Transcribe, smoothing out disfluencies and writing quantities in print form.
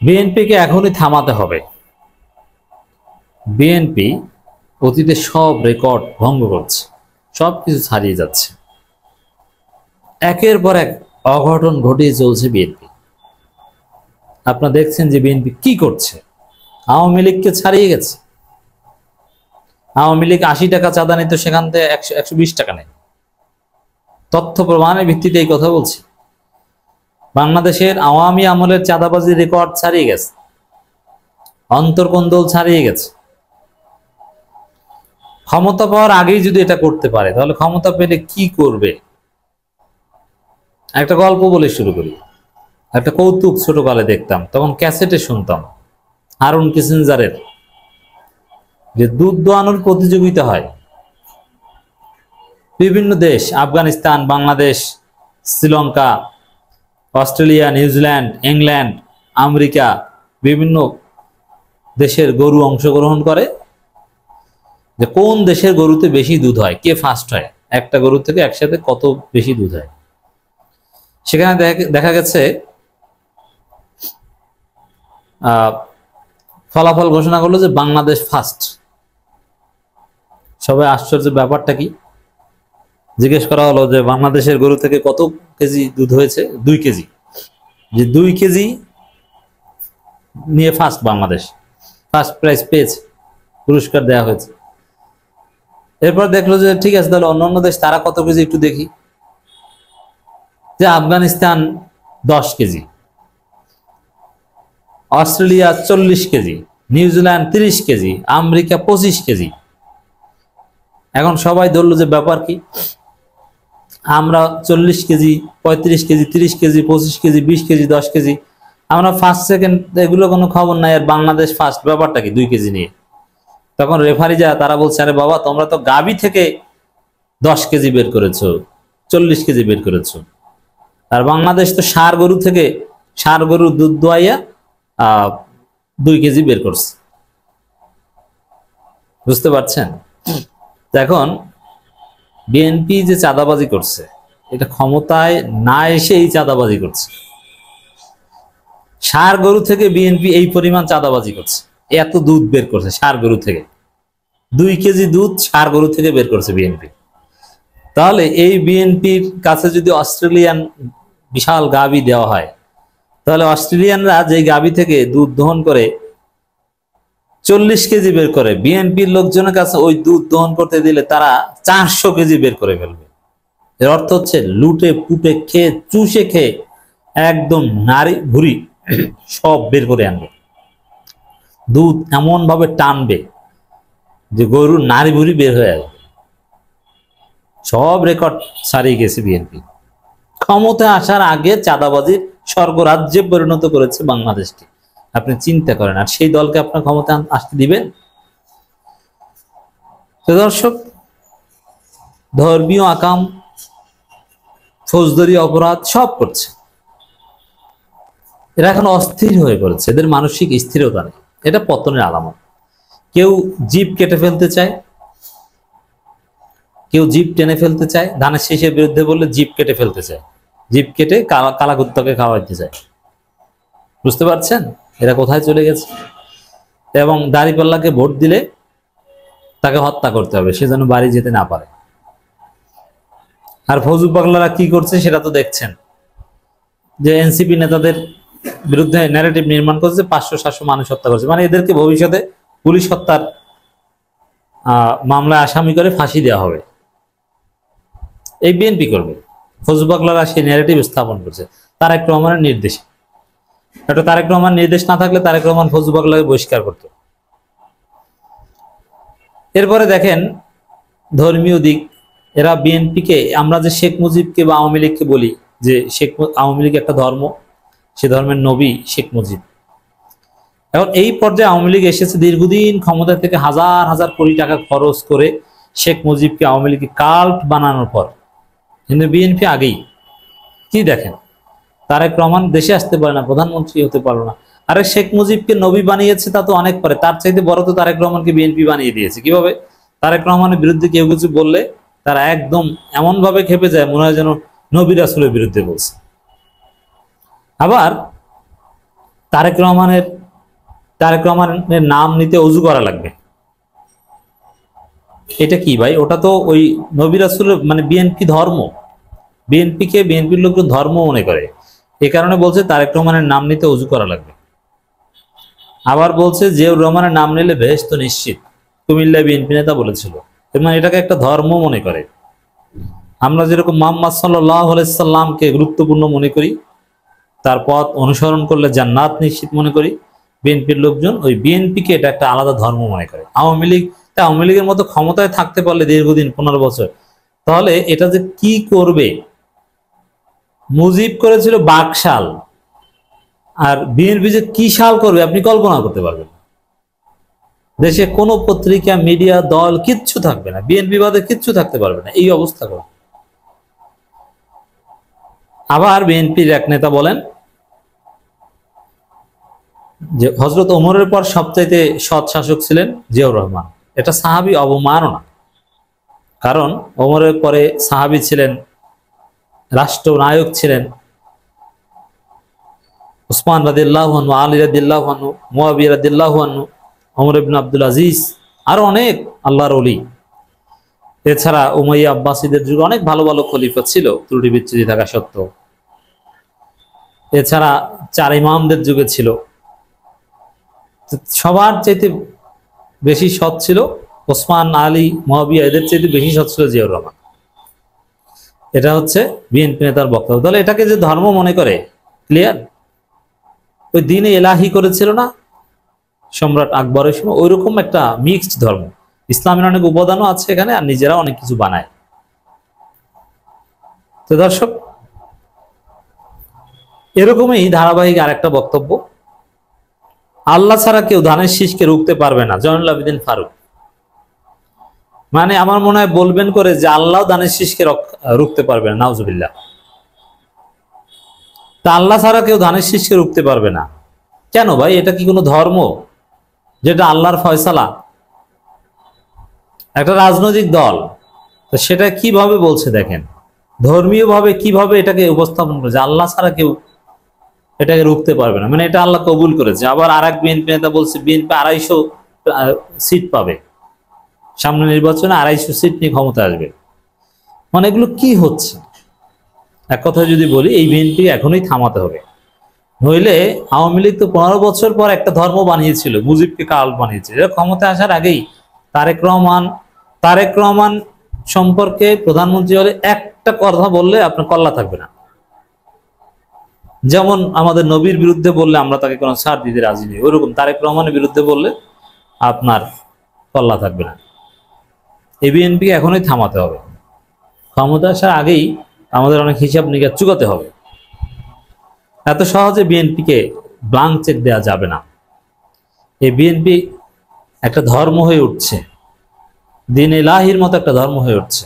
বিএনপিকে এখনই থামাতে হবে। বিএনপি অতীতে সব রেকর্ড ভঙ্গ করছে, সব কিছু ছাড়িয়ে যাচ্ছে, একের পর এক অঘটন ঘটিয়ে চলছে বিএনপি। আপনারা দেখছেন যে বিএনপি কি করছে। আওয়ামী লীগকে ছাড়িয়ে গেছে। আওয়ামী লীগ 80 টাকা চাঁদা নিত, সেখান থেকে 120 টাকা নেয়। তথ্য প্রমাণের ভিত্তিতে এই কথা বলছি। বাংলাদেশের আওয়ামী আমলের চাঁদাবাজি রেকর্ড ছাড়িয়ে গেছে, অন্তর্কোন্দল ছাড়িয়ে গেছে। ক্ষমতা পাওয়ার আগেই যদি এটা করতে পারে, তাহলে ক্ষমতা পেলে কি করবে? একটা গল্প বলে শুরু করি। একটা কৌতুক ছোটকালে দেখতাম, তখন ক্যাসেটে শুনতাম হারুন কিসিঞ্জারের, যে দুধ দোয়ানোর প্রতিযোগিতা হয় বিভিন্ন দেশ, Afghanistan, Bangladesh, Sri Lanka, Australia, New Zealand, England, America, বিভিন্ন দেশের গরু অংশগ্রহণ করে, যে কোন দেশের গরুতে বেশি দুধ হয়, কে ফার্স্ট হয়, একটা গরু থেকে একসাথে কত বেশি দুধ হয়। সেখানে দেখা গেছে ফলাফল ঘোষণা করলো যে বাংলাদেশ ফার্স্ট। সবাই আশ্চর্য, ব্যাপারটা কি? জিজ্ঞেস করা হলো যে বাংলাদেশের গরু থেকে কত কেজি দুধ হয়েছে? 2 কেজি। যে 2 কেজি নিয়ে ফার্স্ট বাংলাদেশ, ফার্স্ট প্রাইজ পেয়েছে, পুরস্কার দেওয়া হয়েছে। এরপর দেখলো যে ঠিক আছে, তাহলে অন্যান্য দেশ তারা কত কেজি একটু দেখি। যে Afghanistan 10 KG, Australia 40 KG, New Zealand 30 KG, America 25 KG. এখন সবাই ধরলো যে ব্যাপার কি, আমরা 40 KG, 35 KG, 30 KG, 25 KG, 20 KG, 10 KG, আমরা ফার্স্ট সেকেন্ড এগুলো কোনো খবর নাই, আর বাংলাদেশ ফার্স্ট, ব্যাপারটা কি 2 কেজি নিয়ে? তখন রেফারি যা তারা বলছে, আরে বাবা, তোমরা তো গাভী থেকে 10 কেজি বের করেছো, 40 কেজি বের করেছো, আর বাংলাদেশ তো ষাঁড় গরু থেকে, ষাঁড় গরুর দুধ দোয়াইয়া 2 কেজি বের করছে। বুঝতে পারছেন? এখন বিএনপি যে চাঁদাবাজি করছে, এটা ক্ষমতায় না এসে এই চাঁদাবাজি করছে। ষাঁড় গরু থেকে বিএনপি এই পরিমাণ চাঁদাবাজি করছে, এত দুধ বের করছে ষাঁড় গরু থেকে। 2 কেজি দুধ ষাঁড় গরু থেকে বের করছে বিএনপি। তাহলে এই বিএনপির কাছে যদি অস্ট্রেলিয়ান বিশাল গাভী দেওয়া হয়, তাহলে অস্ট্রেলিয়ানরা যে গাভী থেকে দুধ দহন করে 40 কেজি বের করে, বিএনপির লোকজনের কাছে ওই দুধ দহন করতে দিলে তারা 400 কেজি বের করে ফেলবে। এর অর্থ হচ্ছে লুটে পুটে খেয়ে চুষে খেয়ে একদম নারী ভুড়ি সব বের করে আনবে। দুধ এমন ভাবে টানবে যে গরুর নারী ভুড়ি বের হয়ে আসবে। সব রেকর্ড ছাড়িয়ে গেছে বিএনপি। ক্ষমতা আসার আগে চাঁদাবাজির স্বর্গরাজ্যে পরিণত করেছে বাংলাদেশকে। আপনি চিন্তা করেন, আর সেই দলকে আপনার ক্ষমতা আসতে দিবেন? তো দর্শক, ধর্মীয় আকাম, ফৌজদারি অপরাধ সব করছে। এরা এখন অস্থির হয়ে পড়েছে, এদের মানসিক স্থিরতা নেই। এটা পতনের আলামত। কেউ জিভ কেটে ফেলতে চায়, কেউ জিভ টেনে ফেলতে চায়, ধানের শীষের বিরুদ্ধে বললে জিভ কেটে ফেলতে চায়, জিভ কেটে কালা কুত্তাকে খাওয়াইতে চায়। বুঝতে পারছেন এরা কোথায় চলে গেছে? এবং দাঁড়িপাল্লাকে ভোট দিলে তাকে হত্যা করতে হবে, সে যেন বাড়ি যেতে না পারে। আর ফৌজু পাগলারা কি করছে সেটা তো দেখছেন, যে এনসিপি নেতাদের বিরুদ্ধে ন্যারেটিভ নির্মাণ করছে, 500-700 মানুষ হত্যা করছে, মানে এদেরকে ভবিষ্যতে পুলিশ হত্যার মামলায় আসামি করে ফাঁসি দেওয়া হবে। এই বিএনপি করবে। ফৌজু পাগলারা সেই ন্যারেটিভ স্থাপন করছে তারেক রহমানের নির্দেশে। এটা তারেক রহমান নির্দেশ না থাকলে তারেক রহমান ফৌজু পাগলাকে বহিষ্কার করত। এরপরে দেখেন ধর্মীয় দিক। এরা বিএনপিকে, আমরা যে শেখ মুজিবকে বা আওয়ামী লীগকে বলি যে আওয়ামী লীগ একটা ধর্ম, সে ধর্মের নবী শেখ মুজিব। এখন এই পর্যায়ে আওয়ামী লীগ এসেছে, দীর্ঘদিন ক্ষমতা থেকে হাজার হাজার কোটি টাকা খরচ করে শেখ মুজিবকে আওয়ামী লীগকে কাল্ট বানানোর পর, কিন্তু বিএনপি আগেই কি দেখেন, তারেক রহমান দেশে আসতে পারে না, প্রধানমন্ত্রী হতে পারলো না। আরে শেখ মুজিবকে নবী বানিয়েছে তা তো অনেক পরে, তার চাইতে বড় তো তারেক রহমানকে বিএনপি বানিয়ে দিয়েছে। কিভাবে? তারেক রহমানের বিরুদ্ধে কেউ কিছু বললে তারা একদম এমন ভাবে খেপে যায়, মনে হয় যেন নবী রাসূলের বিরুদ্ধে বলছে। আবার তারেক রহমানের নাম নিতে অজু করা লাগবে। এটা কি ভাই? ওটা তো ওই নবী রাসূলের মানে বিএনপি ধর্ম, বিএনপির লোকজন ধর্ম মনে করে, এ কারণে বলছে তারেক রহমানের নাম নিতে অজু করা লাগবে। আবার বলছে জিয়াউর রহমানের নাম নিলে বেহেশত নিশ্চিত, কুমিল্লা বিএনপি নেতা বলেছিল। এবং এটাকে একটা ধর্ম মনে করে। আমরা যেরকম মুহাম্মদ সাল্লাল্লাহু আলাইহি সাল্লামকে গুরুত্বপূর্ণ মনে করি, তার পথ অনুসরণ করলে জান্নাত নিশ্চিত মনে করি, বিএনপির লোকজন ওই বিএনপিকে এটা একটা আলাদা ধর্ম মনে করে। আওয়ামী লীগের মতো ক্ষমতায় থাকতে পারলে দীর্ঘদিন 15 বছর, তাহলে এটা যে কি করবে। মুজিব করেছিল বাকশাল, আর বিএনপি যে কি শাল করবে আপনি কল্পনা করতে পারবেন। দেশে কোনো পত্রিকা, মিডিয়া, দল কিচ্ছু থাকবে না, বিএনপি বাদে কিচ্ছু থাকতে পারবে না, এই অবস্থা করবে। আবার বিএনপির এক নেতা বলেন যে হযরত ওমরের পর সবচাইতে সৎ শাসক ছিলেন জিয়াউর রহমান। এটা সাহাবী অবমাননা, কারণ ওমরের পরে সাহাবী ছিলেন, রাষ্ট্রনায়ক ছিলেন উসমান রাদিয়াল্লাহু আনহু, আলী রাদিয়াল্লাহু আনহু, মুয়াবিয়া রাদিয়াল্লাহু আনহু, ওমর ইবনে আব্দুল আজিজ, আরো অনেক আল্লাহর ওলি। এছাড়া উমাইয়া আব্বাসীদের যুগে অনেক ভালো ভালো খলিফা ছিল ত্রুটি বিচ্যুতি থাকা সত্ত্বেও। এছাড়া 4 ইমামদের যুগে ছিল। সবার চাইতে বেশি সৎ ছিল ওসমান, আলী, মুয়াবিয়া, এদের চাইতে বেশি সৎ ছিল জিয়াউর রহমান। এটা হচ্ছে বিএনপি নেতার বক্তব্য। তাহলে এটাকে যে ধর্ম মনে করে, ক্লিয়ার? ওই দিনে এলাহি করেছিল না সম্রাট আকবরের সময়, ওইরকম একটা মিক্সড ধর্ম। ইসলামের অনেক উপাদানও আছে এখানে, আর নিজেরা অনেক কিছু বানায়। তো দর্শক, এরকমই ধারাবাহিক আরেকটা বক্তব্য, আল্লাহ ছাড়া কেউ ধানের শীষকে রুখতে পারবে না, জয়নুল আবেদিন ফারুক। মানে আমার মনে হয় বলবেন করে যে আল্লাহ ধানের শীষকে রুখতে পারবে না, নাউজুবিল্লাহ। তা আল্লাহ ছাড়া কেউ ধানের শীষকে রুখতে পারবে না কেন ভাই? এটা কি কোনো ধর্ম যেটা আল্লাহর ফয়সালা? একটা রাজনৈতিক দল, তো সেটা কিভাবে বলছে দেখেন, ধর্মীয় ভাবে কিভাবে এটাকে উপস্থাপন করেছে, আল্লাহ ছাড়া কেউ এটাকে রুখতে পারবে না, মানে এটা আল্লাহ কবুল করেছে। আবার আর এক বিএনপি নেতা বলছে বিএনপি 250 সিট পাবে, সামনে নির্বাচনে 250 সিট নিয়ে ক্ষমতা আসবে। মানে এগুলো কি হচ্ছে? এক কথা যদি বলি, এই বিএনপি এখনই থামাতে হবে, নইলে আওয়ামী লীগ তো 15 বছর পর একটা ধর্ম বানিয়েছিল, মুজিবকে কাল বানিয়েছিল। এটা ক্ষমতায় আসার আগেই তারেক রহমান সম্পর্কে প্রধানমন্ত্রী হলে একটা কথা বললে আপনার কল্লা থাকবে না। যেমন আমাদের নবীর বিরুদ্ধে বললে আমরা তাকে কোনো ছাড় দিতে রাজি নেই, ওইরকম তারেক রহমানের বিরুদ্ধে বললে আপনার কল্লা থাকবে না। এই বিএনপিকে এখনই থামাতে হবে, ক্ষমতা আসার আগেই আমাদের অনেক হিসাব নিকাশ চুকাতে হবে। এত সহজে বিএনপিকে ব্লাঙ্ক চেক দেওয়া যাবে না। এই বিএনপি একটা ধর্ম হয়ে উঠছে, দ্বীন ইলাহির মতো একটা ধর্ম হয়ে উঠছে।